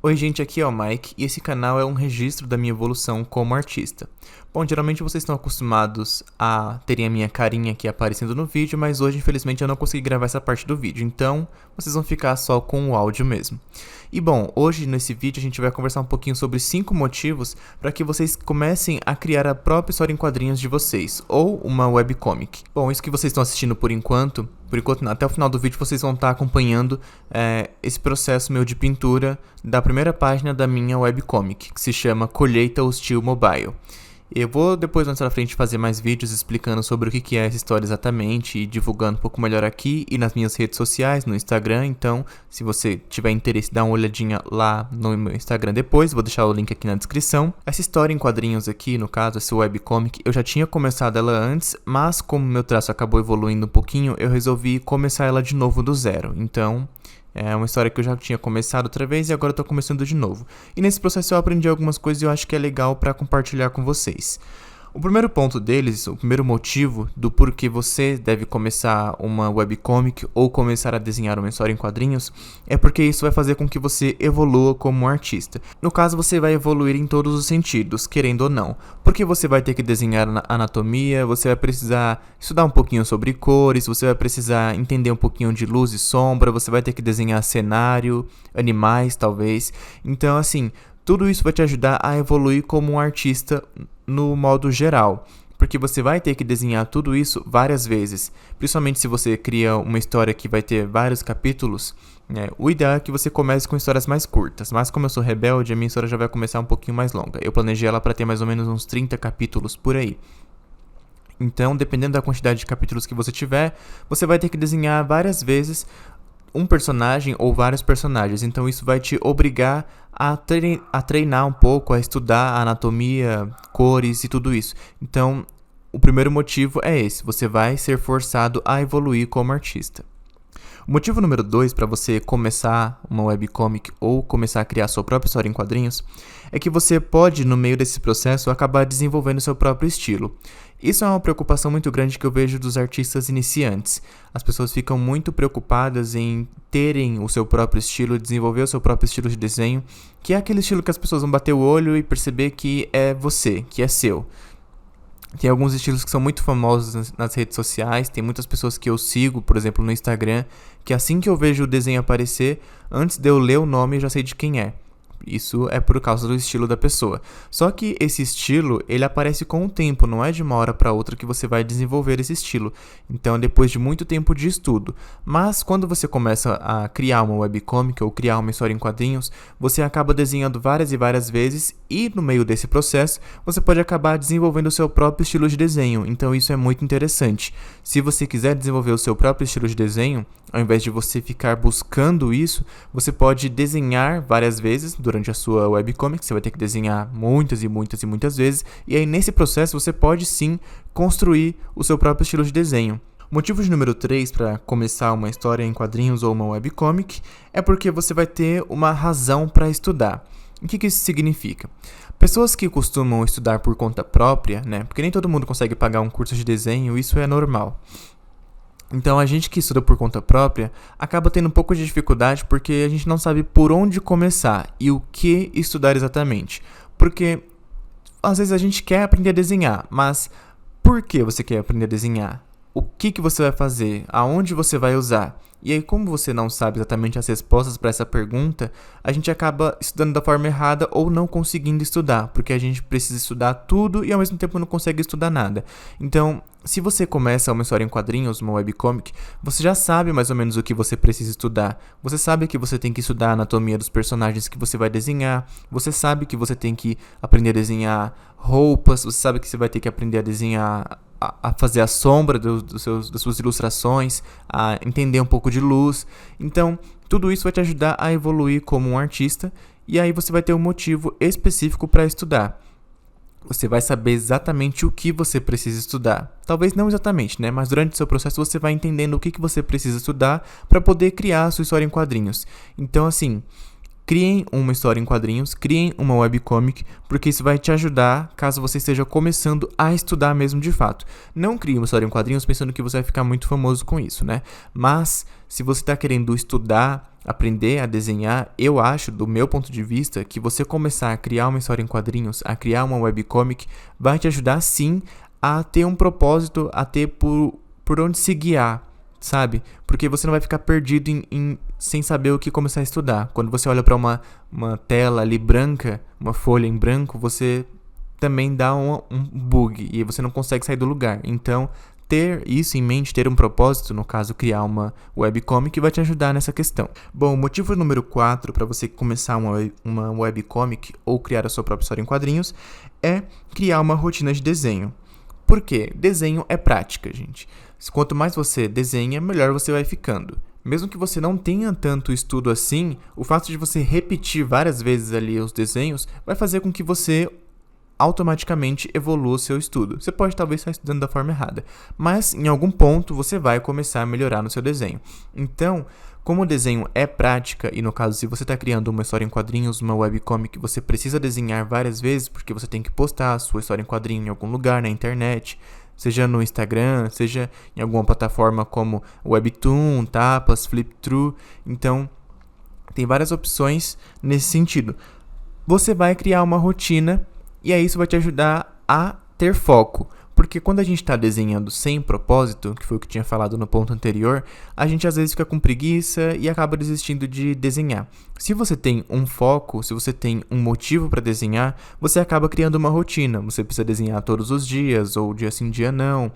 Oi gente, aqui é o Mike e esse canal é um registro da minha evolução como artista. Bom, geralmente vocês estão acostumados a terem a minha carinha aqui aparecendo no vídeo, mas hoje infelizmente eu não consegui gravar essa parte do vídeo, então vocês vão ficar só com o áudio mesmo. E bom, hoje nesse vídeo a gente vai conversar um pouquinho sobre 5 motivos para que vocês comecem a criar a própria história em quadrinhos de vocês, ou uma webcomic. Bom, isso que vocês estão assistindo por enquanto não, até o final do vídeo vocês vão estar acompanhando esse processo meu de pintura da primeira página da minha webcomic, que se chama Colheita Hostil Mobile. Eu vou depois mais pra frente fazer mais vídeos explicando sobre o que é essa história exatamente e divulgando um pouco melhor aqui e nas minhas redes sociais, no Instagram. Então, se você tiver interesse, dá uma olhadinha lá no meu Instagram depois, vou deixar o link aqui na descrição. Essa história em quadrinhos aqui, no caso, essa webcomic, eu já tinha começado ela antes, mas como meu traço acabou evoluindo um pouquinho, eu resolvi começar ela de novo do zero. Então, é uma história que eu já tinha começado outra vez e agora eu tô começando de novo. E nesse processo eu aprendi algumas coisas e eu acho que é legal para compartilhar com vocês. O primeiro ponto deles, o primeiro motivo do porquê você deve começar uma webcomic ou começar a desenhar uma história em quadrinhos é porque isso vai fazer com que você evolua como artista. No caso, você vai evoluir em todos os sentidos, querendo ou não. Porque você vai ter que desenhar anatomia, você vai precisar estudar um pouquinho sobre cores, você vai precisar entender um pouquinho de luz e sombra, você vai ter que desenhar cenário, animais talvez. Então, assim, tudo isso vai te ajudar a evoluir como um artista no modo geral, porque você vai ter que desenhar tudo isso várias vezes, principalmente se você cria uma história que vai ter vários capítulos, né? O ideal é que você comece com histórias mais curtas, mas como eu sou rebelde, a minha história já vai começar um pouquinho mais longa. Eu planejei ela para ter mais ou menos uns 30 capítulos por aí. Então, dependendo da quantidade de capítulos que você tiver, você vai ter que desenhar várias vezes um personagem ou vários personagens, então isso vai te obrigar a treinar um pouco, a estudar a anatomia, cores e tudo isso. Então, o primeiro motivo é esse, você vai ser forçado a evoluir como artista. O motivo número 2 para você começar uma webcomic ou começar a criar sua própria história em quadrinhos é que você pode, no meio desse processo, acabar desenvolvendo seu próprio estilo. Isso é uma preocupação muito grande que eu vejo dos artistas iniciantes. As pessoas ficam muito preocupadas em terem o seu próprio estilo, desenvolver o seu próprio estilo de desenho, que é aquele estilo que as pessoas vão bater o olho e perceber que é você, que é seu. Tem alguns estilos que são muito famosos nas redes sociais, tem muitas pessoas que eu sigo, por exemplo, no Instagram, que assim que eu vejo o desenho aparecer, antes de eu ler o nome, eu já sei de quem é. Isso é por causa do estilo da pessoa. Só que esse estilo, ele aparece com o tempo, não é de uma hora para outra que você vai desenvolver esse estilo. Então, é depois de muito tempo de estudo. Mas, quando você começa a criar uma webcomic ou criar uma história em quadrinhos, você acaba desenhando várias e várias vezes e, no meio desse processo, você pode acabar desenvolvendo o seu próprio estilo de desenho. Então, isso é muito interessante. Se você quiser desenvolver o seu próprio estilo de desenho, ao invés de você ficar buscando isso, você pode desenhar várias vezes durante a sua webcomic. Você vai ter que desenhar muitas e muitas e muitas vezes. E aí, nesse processo, você pode sim construir o seu próprio estilo de desenho. Motivo de número 3 para começar uma história em quadrinhos ou uma webcomic é porque você vai ter uma razão para estudar. O que isso significa? Pessoas que costumam estudar por conta própria, né? Porque nem todo mundo consegue pagar um curso de desenho, isso é normal. Então, a gente que estuda por conta própria acaba tendo um pouco de dificuldade porque a gente não sabe por onde começar e o que estudar exatamente. Porque, às vezes, a gente quer aprender a desenhar, mas por que você quer aprender a desenhar? O que você vai fazer? Aonde você vai usar? E aí, como você não sabe exatamente as respostas para essa pergunta, a gente acaba estudando da forma errada ou não conseguindo estudar, porque a gente precisa estudar tudo e ao mesmo tempo não consegue estudar nada. Então, se você começa uma história em quadrinhos, uma webcomic, você já sabe mais ou menos o que você precisa estudar. Você sabe que você tem que estudar a anatomia dos personagens que você vai desenhar, você sabe que você tem que aprender a desenhar roupas, você sabe que você vai ter que aprender a desenhar a fazer a sombra das suas ilustrações, a entender um pouco de luz. Então, tudo isso vai te ajudar a evoluir como um artista e aí você vai ter um motivo específico para estudar. Você vai saber exatamente o que você precisa estudar. Talvez não exatamente, né? Mas durante o seu processo você vai entendendo o que você precisa estudar para poder criar a sua história em quadrinhos. Então, assim, criem uma história em quadrinhos, criem uma webcomic, porque isso vai te ajudar caso você esteja começando a estudar mesmo de fato. Não crie uma história em quadrinhos pensando que você vai ficar muito famoso com isso, né? Mas, se você está querendo estudar aprender a desenhar, eu acho, do meu ponto de vista, que você começar a criar uma história em quadrinhos, a criar uma webcomic, vai te ajudar sim a ter um propósito, a ter por onde se guiar, sabe? Porque você não vai ficar perdido sem saber o que começar a estudar. Quando você olha para uma tela ali branca, uma folha em branco, você também dá um bug e você não consegue sair do lugar. Então, ter isso em mente, ter um propósito, no caso, criar uma webcomic, vai te ajudar nessa questão. Bom, o motivo número 4 para você começar uma webcomic ou criar a sua própria história em quadrinhos é criar uma rotina de desenho. Por quê? Desenho é prática, gente. Quanto mais você desenha, melhor você vai ficando. Mesmo que você não tenha tanto estudo assim, o fato de você repetir várias vezes ali os desenhos vai fazer com que você automaticamente evolua o seu estudo. Você pode talvez estar estudando da forma errada, mas em algum ponto você vai começar a melhorar no seu desenho. Então, como o desenho é prática, e no caso se você está criando uma história em quadrinhos, uma webcomic, você precisa desenhar várias vezes, porque você tem que postar a sua história em quadrinho em algum lugar na internet, seja no Instagram, seja em alguma plataforma como Webtoon, Tapas, Flipthrough. Então, tem várias opções nesse sentido. Você vai criar uma rotina e aí isso vai te ajudar a ter foco. Porque quando a gente está desenhando sem propósito, que foi o que eu tinha falado no ponto anterior, a gente às vezes fica com preguiça e acaba desistindo de desenhar. Se você tem um foco, se você tem um motivo para desenhar, você acaba criando uma rotina. Você precisa desenhar todos os dias, ou dia sim, dia não.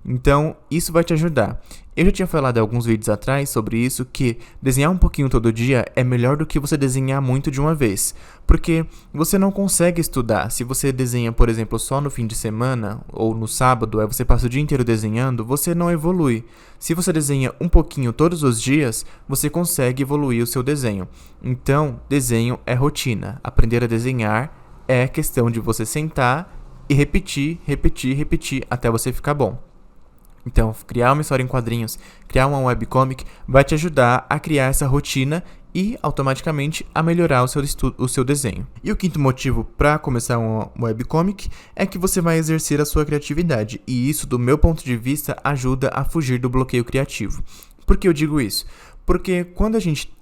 Então, isso vai te ajudar. Eu já tinha falado em alguns vídeos atrás sobre isso, que desenhar um pouquinho todo dia é melhor do que você desenhar muito de uma vez. Porque você não consegue estudar. Se você desenha, por exemplo, só no fim de semana ou no sábado, aí você passa o dia inteiro desenhando, você não evolui. Se você desenha um pouquinho todos os dias, você consegue evoluir o seu desenho. Então, desenho é rotina. Aprender a desenhar é questão de você sentar e repetir até você ficar bom. Então, criar uma história em quadrinhos, criar uma webcomic, vai te ajudar a criar essa rotina e, automaticamente, a melhorar o seu desenho. E o quinto motivo para começar uma webcomic é que você vai exercer a sua criatividade. E isso, do meu ponto de vista, ajuda a fugir do bloqueio criativo. Por que eu digo isso? Porque quando a gente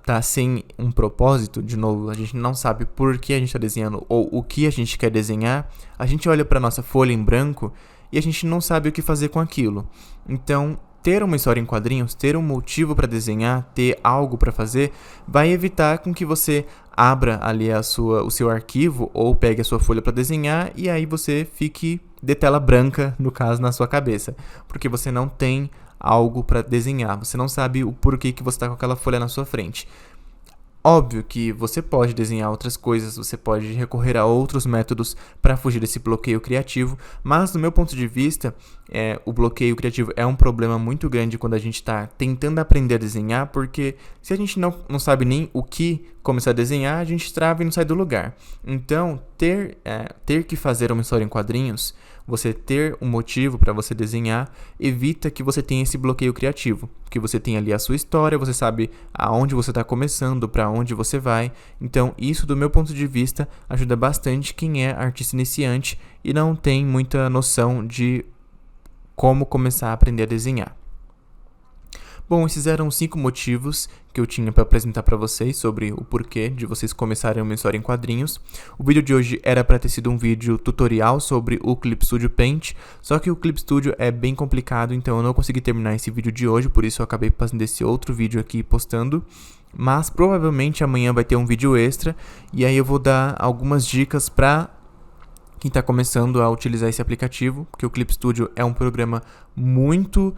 tá sem um propósito, de novo, a gente não sabe por que a gente está desenhando ou o que a gente quer desenhar, a gente olha para nossa folha em branco e a gente não sabe o que fazer com aquilo. Então, ter uma história em quadrinhos, ter um motivo para desenhar, ter algo para fazer, vai evitar com que você abra ali o seu arquivo ou pegue a sua folha para desenhar e aí você fique de tela branca, no caso, na sua cabeça. Porque você não tem algo para desenhar, você não sabe o porquê que você está com aquela folha na sua frente. Óbvio que você pode desenhar outras coisas, você pode recorrer a outros métodos para fugir desse bloqueio criativo, mas do meu ponto de vista, o bloqueio criativo é um problema muito grande quando a gente está tentando aprender a desenhar, porque se a gente não sabe nem o que começar a desenhar, a gente trava e não sai do lugar. Então, ter que fazer uma história em quadrinhos, você ter um motivo para você desenhar, evita que você tenha esse bloqueio criativo. Porque você tem ali a sua história, você sabe aonde você está começando, para onde você vai. Então, isso, do meu ponto de vista, ajuda bastante quem é artista iniciante e não tem muita noção de como começar a aprender a desenhar. Bom, esses eram 5 motivos que eu tinha para apresentar para vocês sobre o porquê de vocês começarem uma história em quadrinhos. O vídeo de hoje era para ter sido um vídeo tutorial sobre o Clip Studio Paint, só que o Clip Studio é bem complicado, então eu não consegui terminar esse vídeo de hoje, por isso eu acabei fazendo esse outro vídeo aqui e postando. Mas provavelmente amanhã vai ter um vídeo extra, e aí eu vou dar algumas dicas para quem está começando a utilizar esse aplicativo, porque o Clip Studio é um programa muito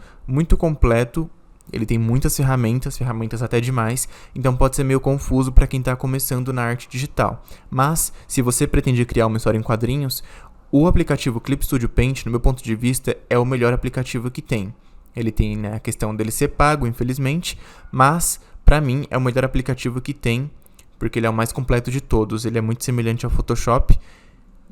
completo. Ele tem muitas ferramentas até demais, então pode ser meio confuso para quem está começando na arte digital. Mas, se você pretende criar uma história em quadrinhos, o aplicativo Clip Studio Paint, no meu ponto de vista, é o melhor aplicativo que tem. Ele tem a questão dele ser pago, infelizmente, mas, para mim, é o melhor aplicativo que tem, porque ele é o mais completo de todos. Ele é muito semelhante ao Photoshop,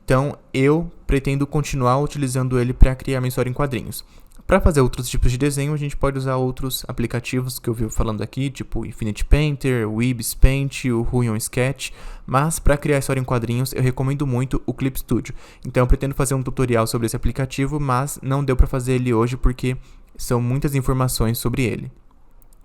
então eu pretendo continuar utilizando ele para criar minha história em quadrinhos. Para fazer outros tipos de desenho, a gente pode usar outros aplicativos que eu vi falando aqui, tipo o Infinity Painter, o Weebs Paint, o Huion Sketch, mas para criar história em quadrinhos eu recomendo muito o Clip Studio. Então eu pretendo fazer um tutorial sobre esse aplicativo, mas não deu para fazer ele hoje porque são muitas informações sobre ele.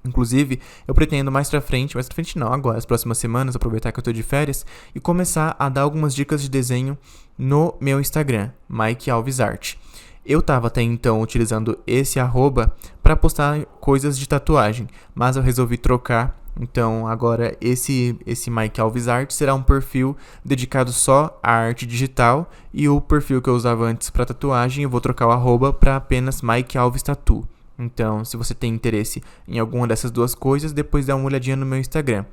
Inclusive, eu pretendo mais pra frente não, agora, as próximas semanas, aproveitar que eu tô de férias e começar a dar algumas dicas de desenho no meu Instagram, Mike Alves Art. Eu tava até então utilizando esse arroba para postar coisas de tatuagem, mas eu resolvi trocar. Então agora esse Mike Alves Art será um perfil dedicado só à arte digital, e o perfil que eu usava antes para tatuagem eu vou trocar o arroba para apenas Mike Alves Tattoo. Então, se você tem interesse em alguma dessas duas coisas, depois dá uma olhadinha no meu Instagram.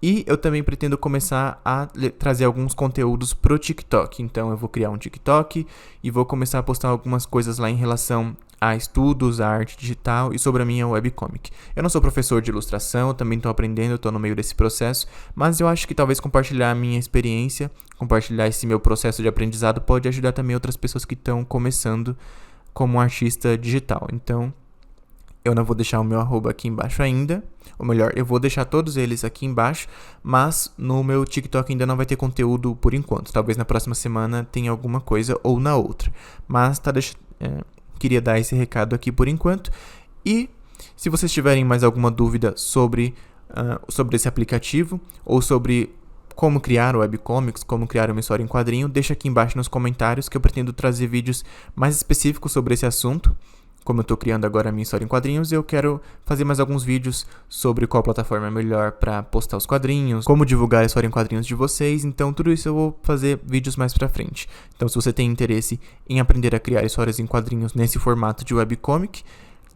E eu também pretendo começar a trazer alguns conteúdos pro TikTok. Então, eu vou criar um TikTok e vou começar a postar algumas coisas lá em relação a estudos, a arte digital e sobre a minha webcomic. Eu não sou professor de ilustração, eu também estou aprendendo, estou no meio desse processo, mas eu acho que talvez compartilhar a minha experiência, compartilhar esse meu processo de aprendizado pode ajudar também outras pessoas que estão começando como artista digital. Então, eu não vou deixar o meu arroba aqui embaixo ainda, ou melhor, eu vou deixar todos eles aqui embaixo, mas no meu TikTok ainda não vai ter conteúdo por enquanto. Talvez na próxima semana tenha alguma coisa ou na outra. Mas queria dar esse recado aqui por enquanto. E se vocês tiverem mais alguma dúvida sobre esse aplicativo ou sobre como criar webcomics, como criar uma história em quadrinho, deixa aqui embaixo nos comentários que eu pretendo trazer vídeos mais específicos sobre esse assunto. Como eu estou criando agora a minha história em quadrinhos, eu quero fazer mais alguns vídeos sobre qual plataforma é melhor para postar os quadrinhos, como divulgar a história em quadrinhos de vocês. Então, tudo isso eu vou fazer vídeos mais pra frente. Então, se você tem interesse em aprender a criar histórias em quadrinhos nesse formato de webcomic,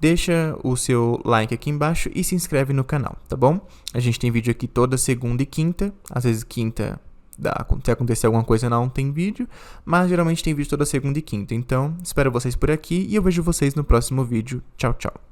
deixa o seu like aqui embaixo e se inscreve no canal, tá bom? A gente tem vídeo aqui toda segunda e quinta, às vezes quinta... se acontecer alguma coisa não tem vídeo, mas geralmente tem vídeo toda segunda e quinta. Então, espero vocês por aqui e eu vejo vocês no próximo vídeo. Tchau, tchau.